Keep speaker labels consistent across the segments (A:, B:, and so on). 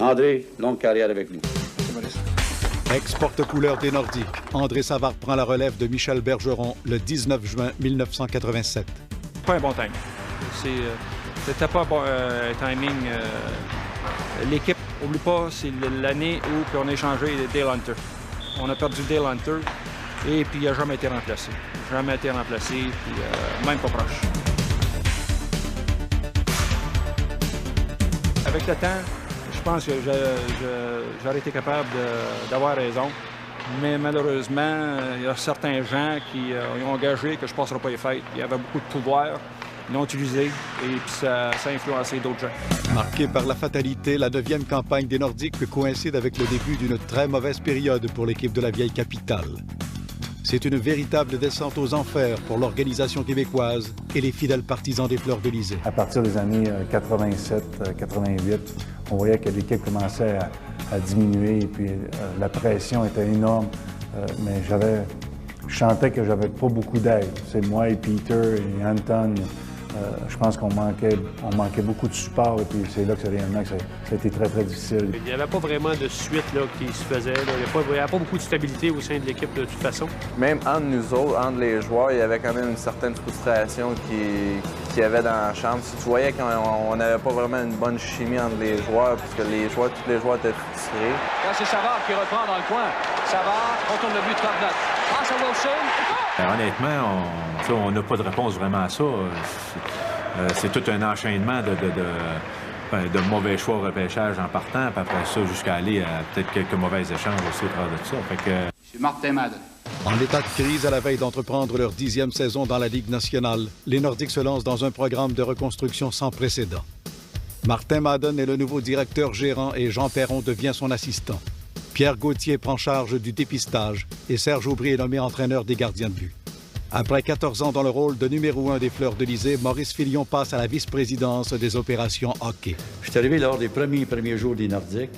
A: André, longue carrière avec nous.
B: Ex-porte-couleur des Nordiques, André Savard prend la relève de Michel Bergeron le 19 juin 1987.
C: Pas un bon timing. C'était pas un bon timing. L'équipe, oublie pas, c'est l'année où on a échangé Dale Hunter. On a perdu Dale Hunter et puis il n'a jamais été remplacé. Jamais été remplacé, puis même pas proche. Avec le temps, je pense que j'aurais été capable d'avoir raison. Mais malheureusement, il y a certains gens qui ont engagé que je ne passerai pas les fêtes. Il y avait beaucoup de pouvoir. Ils l'ont utilisé et puis ça a influencé d'autres gens.
B: Marquée par la fatalité, la 9e campagne des Nordiques coïncide avec le début d'une très mauvaise période pour l'équipe de la vieille capitale. C'est une véritable descente aux enfers pour l'organisation québécoise et les fidèles partisans des Fleurs d'Elysée.
D: À partir des années 87-88, on voyait que l'équipe commençait à diminuer et puis la pression était énorme. Mais je sentais que j'avais pas beaucoup d'aide. C'est moi et Peter et Anton. Je pense qu'on manquait beaucoup de support et puis c'est là que réellement ça a été très, très difficile.
E: Il n'y avait pas vraiment de suite là, qui se faisait. Là. Il n'y avait pas beaucoup de stabilité au sein de l'équipe de toute façon.
F: Même entre nous autres, entre les joueurs, il y avait quand même une certaine frustration qu'il y avait dans la chambre. Si tu voyais qu'on n'avait pas vraiment une bonne chimie entre les joueurs, parce que tous les joueurs étaient frustrés.
G: Là, c'est Savard qui reprend dans le coin. Savard contourne le but 39. Passe à Wilson.
H: Honnêtement, on n'a pas de réponse vraiment à ça. C'est tout un enchaînement de mauvais choix au repêchage en partant, puis après ça, jusqu'à aller à peut-être quelques mauvais échanges aussi au travers de ça.
G: C'est Martin Madden.
B: En état de crise, à la veille d'entreprendre leur 10e saison dans la Ligue nationale, les Nordiques se lancent dans un programme de reconstruction sans précédent. Martin Madden est le nouveau directeur gérant et Jean Perron devient son assistant. Pierre Gauthier prend charge du dépistage et Serge Aubry est nommé entraîneur des gardiens de but. Après 14 ans dans le rôle de numéro 1 des Fleurs d'Elysée, Maurice Filion passe à la vice-présidence des opérations hockey.
A: Je suis arrivé lors des premiers jours des Nordiques.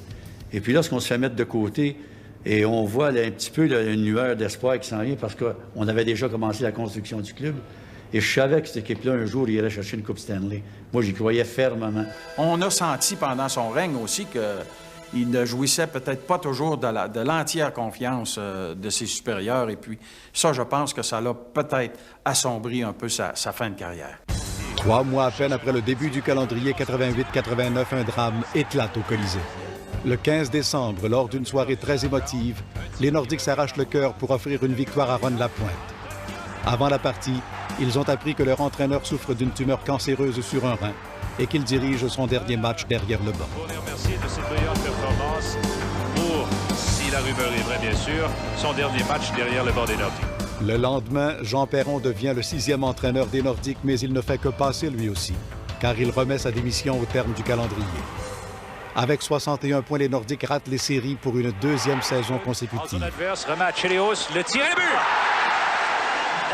A: Et puis lorsqu'on se fait mettre de côté, et on voit un petit peu une lueur d'espoir qui s'en vient parce qu'on avait déjà commencé la construction du club. Et je savais que cette équipe-là, un jour, irait chercher une Coupe Stanley. Moi, j'y croyais fermement.
I: On a senti pendant son règne aussi qu'il ne jouissait peut-être pas toujours de l'entière confiance de ses supérieurs. Et puis ça, je pense que ça l'a peut-être assombri un peu sa fin de carrière.
B: 3 mois à peine après le début du calendrier 88-89, un drame éclate au Colisée. Le 15 décembre, lors d'une soirée très émotive, les Nordiques s'arrachent le cœur pour offrir une victoire à Ron Lapointe. Avant la partie, ils ont appris que leur entraîneur souffre d'une tumeur cancéreuse sur un rein et qu'il dirige son dernier match derrière le banc.
J: On les remercie de cette brillante performance pour, si la rumeur est vraie bien sûr, son dernier match derrière le banc des Nordiques.
B: Le lendemain, Jean Perron devient le 6e entraîneur des Nordiques, mais il ne fait que passer lui aussi, car il remet sa démission au terme du calendrier. Avec 61 points, les Nordiques ratent les séries pour une 2e saison consécutive.
J: Son adverse remet à Chelios, le tir et le but!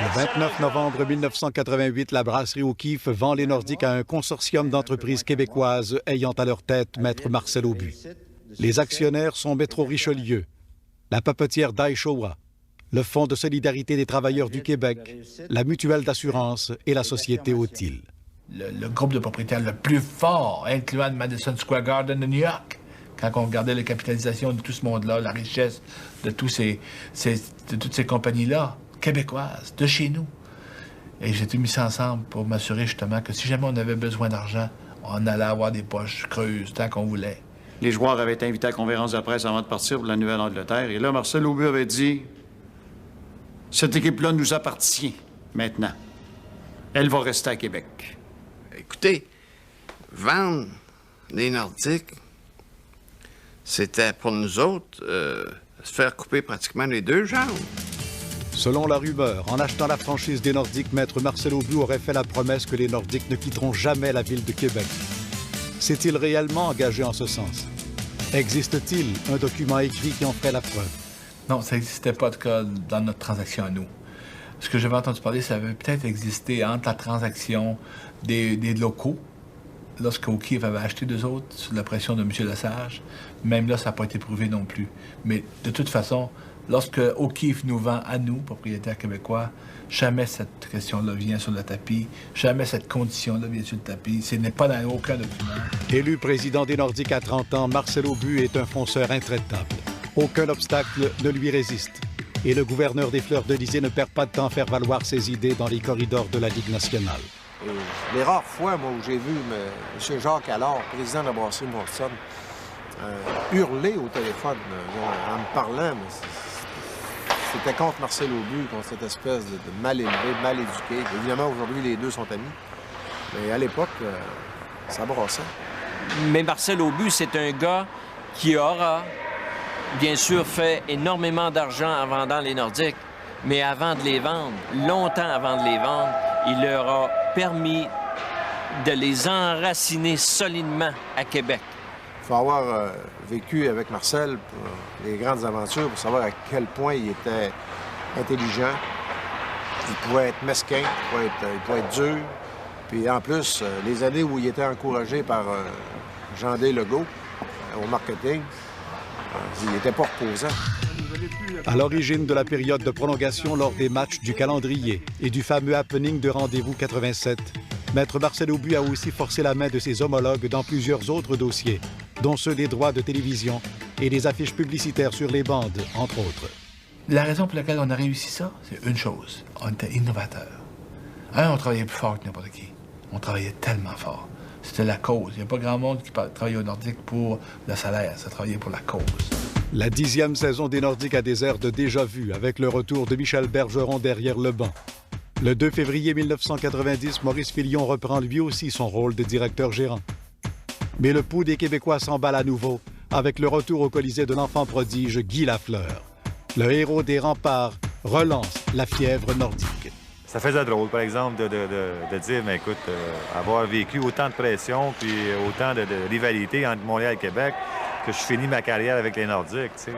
B: Le 29 novembre 1988, la brasserie O'Keeffe vend les Nordiques à un consortium d'entreprises québécoises ayant à leur tête Maître Marcel Aubu. Les actionnaires sont Métro Richelieu, la papetière d'Aishowa, le Fonds de solidarité des travailleurs du Québec, la Mutuelle d'assurance et la Société Autil.
K: Le groupe de propriétaires le plus fort, incluant le Madison Square Garden de New York, quand on regardait la capitalisation de tout ce monde-là, la richesse de toutes ces compagnies-là, québécoises, de chez nous. Et j'ai tout mis ça ensemble pour m'assurer justement que si jamais on avait besoin d'argent, on allait avoir des poches creuses tant qu'on voulait.
L: Les joueurs avaient été invités à la conférence de presse avant de partir pour la Nouvelle-Angleterre. Et là, Marcel Aubu avait dit « Cette équipe-là nous appartient maintenant. Elle va rester à Québec. »
M: Écoutez, vendre les Nordiques, c'était pour nous autres se faire couper pratiquement les 2 jambes.
B: Selon la rumeur, en achetant la franchise des Nordiques, Maître Marcel Aubu aurait fait la promesse que les Nordiques ne quitteront jamais la ville de Québec. S'est-il réellement engagé en ce sens? Existe-t-il un document écrit qui en ferait la preuve?
K: Non, ça n'existait pas de cas dans notre transaction à nous. Ce que j'avais entendu parler, ça avait peut-être existé entre la transaction des locaux, lorsque O'Keeffe avait acheté d'eux autres, sous la pression de M. Lesage. Même là, ça n'a pas été prouvé non plus. Mais de toute façon, lorsque O'Keeffe nous vend à nous, propriétaires québécois, jamais cette question-là vient sur le tapis, jamais cette condition-là vient sur le tapis. Ce n'est pas dans aucun document.
B: Élu président des Nordiques à 30 ans, Marcel Aubu est un fonceur intraitable. Aucun obstacle ne lui résiste. Et le gouverneur des Fleurs de Lysée ne perd pas de temps à faire valoir ses idées dans les corridors de la Ligue nationale.
N: Les rares fois, moi, où j'ai vu M. Jacques Allard, président de la brasserie Molson, hurler au téléphone en me parlant, mais c'était contre Marcel Aubu, contre cette espèce de mal élevé, mal éduqué. Évidemment, aujourd'hui, les deux sont amis. Mais à l'époque, ça brassait.
O: Mais Marcel Aubu, c'est un gars qui aura, bien sûr, fait énormément d'argent en vendant les Nordiques. Mais avant de les vendre, longtemps avant de les vendre, il leur a permis de les enraciner solidement à Québec.
N: Il faut avoir vécu avec Marcel pour les grandes aventures pour savoir à quel point il était intelligent. Il pouvait être mesquin, il pouvait être dur. Puis en plus, les années où il était encouragé par Jean-D. Legault au marketing, il n'était pas reposant.
B: À l'origine de la période de prolongation lors des matchs du calendrier et du fameux happening de Rendez-vous 87, Maître Marcel Aubu a aussi forcé la main de ses homologues dans plusieurs autres dossiers, dont ceux des droits de télévision et des affiches publicitaires sur les bandes, entre autres.
K: La raison pour laquelle on a réussi ça, c'est une chose. On était innovateurs. On travaillait plus fort que n'importe qui. On travaillait tellement fort. C'était la cause. Il n'y a pas grand monde qui travaillait au Nordique pour le salaire. Ça travaillait pour la cause.
B: La 10e saison des Nordiques a des airs de déjà-vu avec le retour de Michel Bergeron derrière le banc. Le 2 février 1990, Maurice Filion reprend lui aussi son rôle de directeur-gérant. Mais le pouls des Québécois s'emballe à nouveau avec le retour au Colisée de l'enfant prodige Guy Lafleur. Le héros des remparts relance la fièvre nordique.
P: Ça faisait drôle, par exemple, de dire, mais écoute, avoir vécu autant de pression puis autant de rivalité entre Montréal et Québec, que je finis ma carrière avec les Nordiques, tu sais.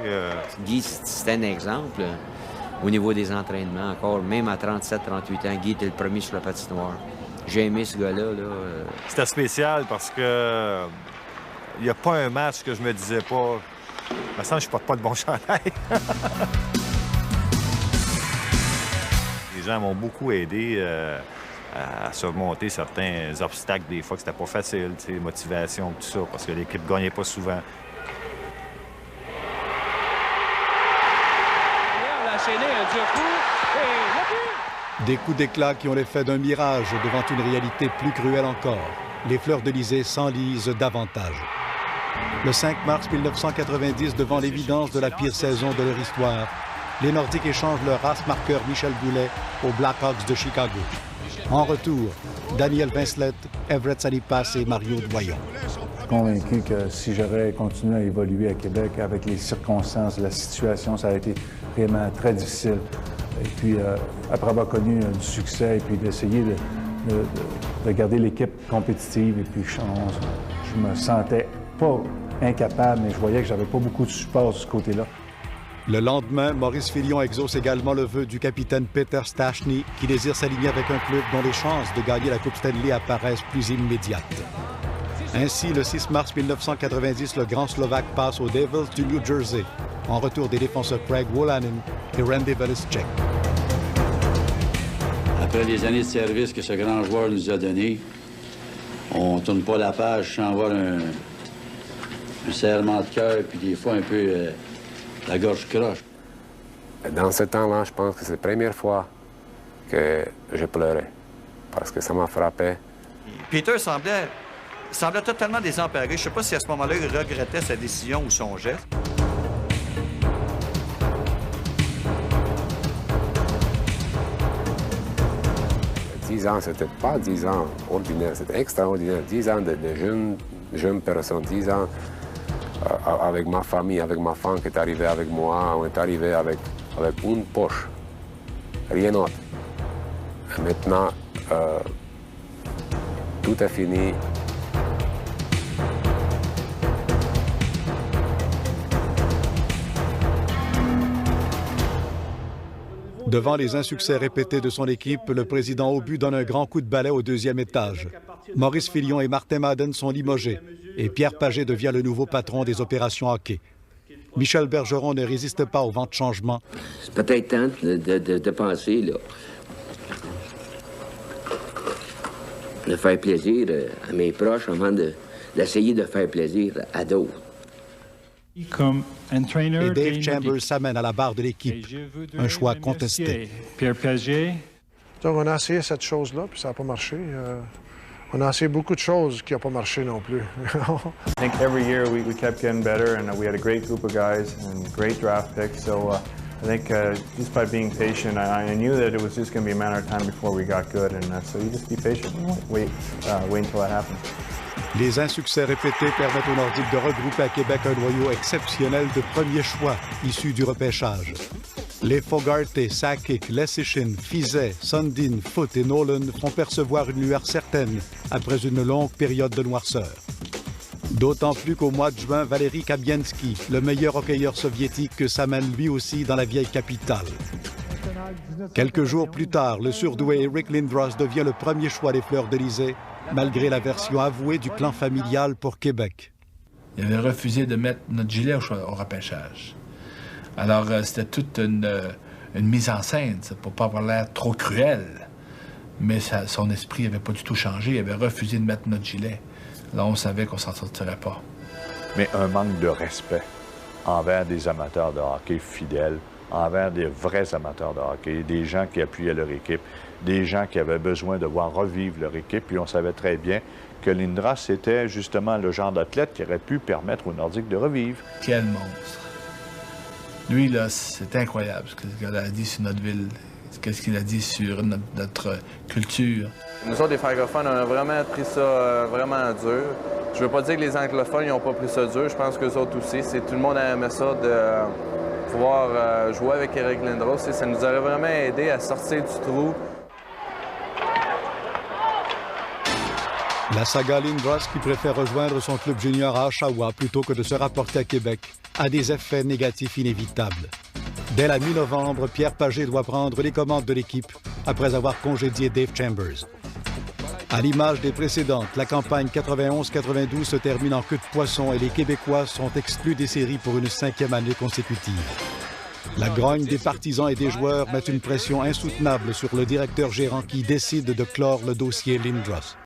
Q: Guy, c'était un exemple au niveau des entraînements encore. Même à 37-38 ans, Guy était le premier sur la patinoire. J'ai aimé ce gars-là.
P: C'était spécial parce que il n'y a pas un match que je me disais pas, il me semble que je porte pas de bon chandail. Les gens m'ont beaucoup aidé à surmonter certains obstacles, des fois que c'était pas facile, motivation, tout ça, parce que l'équipe ne gagnait pas souvent.
B: Des coups d'éclat qui ont l'effet d'un mirage devant une réalité plus cruelle encore. Les Fleurs de Lysée s'enlisent davantage. Le 5 mars 1990, devant l'évidence de la pire saison de leur histoire, les Nordiques échangent leur race-marqueur Michel Boulet aux Blackhawks de Chicago. En retour, Daniel Vincelette, Everett Salipas et Mario Doyon.
D: Je suis convaincu que si j'aurais continué à évoluer à Québec avec les circonstances, la situation, ça a été vraiment très difficile. Et puis, après avoir connu du succès et puis d'essayer de garder l'équipe compétitive, et puis je me sentais pas incapable, mais je voyais que j'avais pas beaucoup de support de ce côté-là.
B: Le lendemain, Maurice Filion exauce également le vœu du capitaine Peter Stastny qui désire s'aligner avec un club dont les chances de gagner la Coupe Stanley apparaissent plus immédiates. Ainsi, le 6 mars 1990, le grand Slovaque passe aux Devils du New Jersey, en retour des défenseurs Craig Wolanin et Randy Velicek.
A: Après les années de service que ce grand joueur nous a donné, on ne tourne pas la page sans avoir un serrement de cœur, puis des fois un peu la gorge croche.
R: Dans ce temps-là, je pense que c'est la première fois que je pleurais, parce que ça m'a frappé.
S: Peter semblait totalement désemparé. Je ne sais pas si à ce moment-là, il regrettait sa décision ou son geste.
R: 10 ans, c'était pas 10 ans ordinaires, c'était extraordinaire. 10 ans de jeunes personnes, 10 ans avec ma famille, avec ma femme qui est arrivée avec moi. On est arrivé avec une poche, rien d'autre. Maintenant, tout est fini.
B: Devant les insuccès répétés de son équipe, le président Aubu donne un grand coup de balai au deuxième étage. Maurice Filion et Martin Madden sont limogés et Pierre Pagé devient le nouveau patron des opérations hockey. Michel Bergeron ne résiste pas au vent de changement.
Q: C'est peut-être temps de penser, là, de faire plaisir à mes proches avant de d'essayer de faire plaisir à d'autres.
B: Et Dave Chambers s'amène à la barre de l'équipe. Un choix contesté.
E: Pierre Pagé.
N: Donc, on a essayé cette chose-là, puis ça n'a pas marché. On a essayé beaucoup de choses qui n'ont pas marché non plus.
T: I think every year we kept getting better, and we had a great group of guys and great draft picks. So I think just by being patient, I knew that it was just going to be a matter of time before we got good, and so you just be patient, wait until that happens.
B: Les insuccès répétés permettent aux Nordiques de regrouper à Québec un noyau exceptionnel de premier choix issus du repêchage. Les Fogarty, Sakic, Leschyshyn, Fiset, Sundin, Foote et Nolan font percevoir une lueur certaine après une longue période de noirceur. D'autant plus qu'au mois de juin, Valéry Kabienski, le meilleur hockeyeur soviétique, s'amène lui aussi dans la vieille capitale. Quelques jours plus tard, le surdoué Eric Lindros devient le premier choix des Fleurs d'Élysée, malgré la version avouée du clan familial pour Québec.
K: Il avait refusé de mettre notre gilet au repêchage. Alors, c'était toute une mise en scène, pour ne pas avoir l'air trop cruel. Mais son esprit n'avait pas du tout changé. Il avait refusé de mettre notre gilet. Là, on savait qu'on s'en sortirait pas.
U: Mais un manque de respect envers des amateurs de hockey fidèles, envers des vrais amateurs de hockey, des gens qui appuyaient leur équipe, des gens qui avaient besoin de voir revivre leur équipe. Puis on savait très bien que Lindros était justement le genre d'athlète qui aurait pu permettre aux Nordiques de revivre.
K: Quel monstre! Lui, là, c'est incroyable ce qu'il a dit sur notre ville, qu'est-ce qu'il a dit sur notre culture.
F: Nous autres, les francophones, on a vraiment pris ça vraiment dur. Je veux pas dire que les anglophones n'ont pas pris ça dur, je pense qu'eux autres aussi. Tout le monde a aimé ça de pouvoir jouer avec Eric Lindros. Ça nous aurait vraiment aidé à sortir du trou.
B: La saga Lindros, qui préfère rejoindre son club junior à Oshawa plutôt que de se rapporter à Québec, a des effets négatifs inévitables. Dès la mi-novembre, Pierre Pagé doit prendre les commandes de l'équipe après avoir congédié Dave Chambers. À l'image des précédentes, la campagne 91-92 se termine en queue de poisson et les Québécois sont exclus des séries pour une 5e année consécutive. La grogne des partisans et des joueurs met une pression insoutenable sur le directeur gérant qui décide de clore le dossier Lindros.